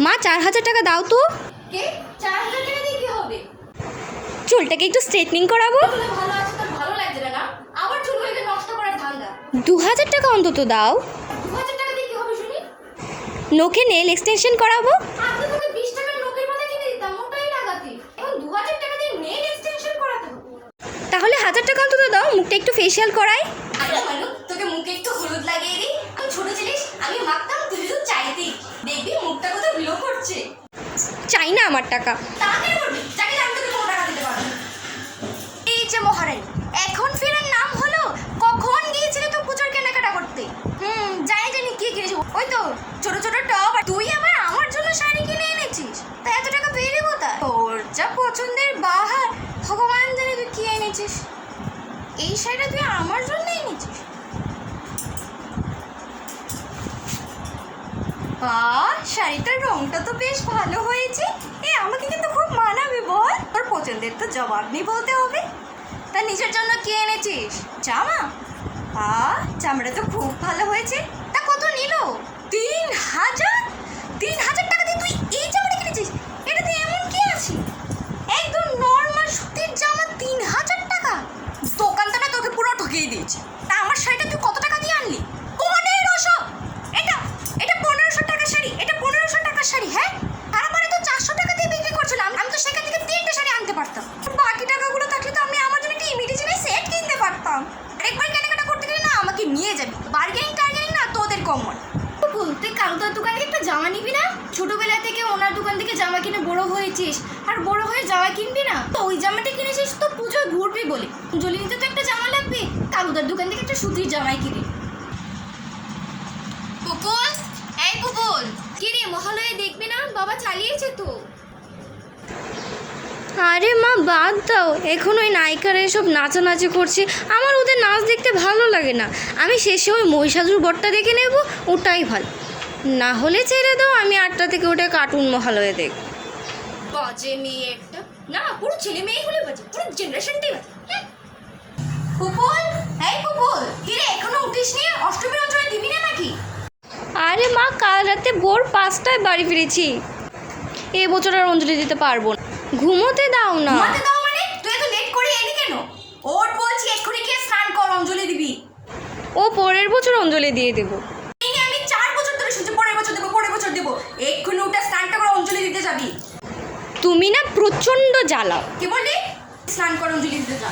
মা 4000 টাকা দাও তো। কে 4000 টাকা দিয়ে কি হবে? চুলটাকে একটু স্ট্রেটনিং করাবো। তাহলে ভালো আছে, তোর ভালো লাগছে না? আবার চুলগুলোকে নষ্ট করার ধান্দা। 2000 টাকা অন্তত দাও। 2000 টাকা দিয়ে কি হবে শুনি? নখে নেল এক্সটেনশন করাবো। আগে তোকে 20 টাকার নখের মালা কিনে দিতাম, ওটাই লাগাতি। এখন 2000 টাকা দিয়ে নেল এক্সটেনশন করাতে হবে। তাহলে 1000 টাকা অন্তত দাও, মুখটা একটু ফেসিয়াল করাই। আচ্ছা মানু, তোকে মুখে একটু হলুদ লাগিয়ে দিই। আমি ছোট ছিলিস, আমি মাখতাম, তুই শুধু চাইতি। দেখবি মুখটা কত গ্লো করছে। চাই না আমার টাকা। তাড়াতাড়ি করবি, চাইলে আমি তোকে কোনো টাকা দিতে পারবো না। এই যে মহারানী, এখন ফেরার নাম হলো? কখন গিয়েছিলি তুই পুজোর কেনাকাটা করতে? জানি কি কিনেছি। ওই তো ছোট ছোট টপ। আর তুই আবার আমার জন্য শাড়ি কিনে এনেছিস, তা এত টাকা পেলি কোথায়? তোর যা পছন্দের বাহার, ভগবান জানে তুই কি এনেছিস। এই শাড়িটা তুই আমার জন্য এনেছিস? বাহ, শাড়িটার রংটা তো বেশ ভালো হয়েছে। আমাকে কিন্তু খুব মানাবে বল। তোর পছন্দের তো জবাব নেই বলতে হবে। তা নিজের জন্য কি এনেছিস? জামা? জামাটা তো খুব ভালো হয়েছে। তা কত নিল? 3000? 3000 টাকা দিয়ে তুই এই জামাটা কিনেছিস? এটাতে এমন কি আছে? একদম নর্মাল সুতির জামা 3000 টাকা? দোকানটা না তোকে পুরো ঠকিয়ে দিয়েছে। তা আমার শাড়িটা তুই কত টাকা দিয়ে আনলি? 1500। এটা 1500 টাকার শাড়ি। এটা 1500 টাকার শাড়ি, হ্যাঁ? তারপরে তো 400 টাকা দিয়ে বিক্রি করছিলাম। আমি তো সেখান থেকে 3টে শাড়ি আনতে পারতাম। বাকি টাকাগুলো থাকলে তো আমি আমার জন্য একটা ইমিটেশনের সেট কিনতে পারতাম। আরেকবার কেনাকাটা করতে গেলে না আমাকে নিয়ে যাবি। বার্গেনিং টার্গেনিং না তোদের কমন। তুই কালুদার দোকান থেকে একটা জামা নিবি না? ছোটবেলা থেকে ওনার দোকান থেকে জামা কিনে বড় হয়েছিস, আর বড় হয়ে জামা কিনবি না? তো ওই জামাটা কিনেছিস তো পুজোয় ঘুরবি বলে। পুজো নিতে তো একটা জামা লাগবে। কালুদার দোকান থেকে একটা সুতির জামাই কিনে। পুপুল, এই পুপুল, কি রে মহালয়ে দেখবি না? বাবা চালিয়েছে তো। আরে মা বাদ দাও, এখন ওই নায়িকারা এসব নাচানাচি করছে, আমার ওদের নাচ দেখতে ভালো লাগে না। আমি শেষে ওই মহিষাসুর বটটা দেখে নেব, ওটাই ভালো। না হলে ছেড়ে দাও, আমি 8টা থেকে উঠে কার্টুন মহালয়ে দেখ। বাজে মেয়ে একটা। না, পুরো ছেলে মেয়ে হলে বাজে, পুরো জেনারেশনটাই বাজে। পুপুল, এই পুপুল, কি রে এখনো উঠিসনি? অষ্টমীর অঞ্জলি দিবি না নাকি? আরে মা, কাল রাতে ভোর 5টায় বাড়ি ফিরেছি। এবছর আর অঞ্জলি দিতে পারবো না, ঘুমোতে দাও না। ঘুমাতে দাও মানে? তুই এত লেট করে এলি কেন? ওঠ বলছি, এক্ষুনি গিয়ে স্নান কর, অঞ্জলি দিবি। ও পরের বছর অঞ্জলি দিয়ে দেবো। আমি 4 বছর ধরে শুনছি পরের বছর দেবো। এক্ষুনি উঠে স্নানটা করে অঞ্জলি দিতে যাবি। তুমি না প্রচণ্ড জ্বালাও। কি বললি? স্নান করে অঞ্জলি দিতে যা।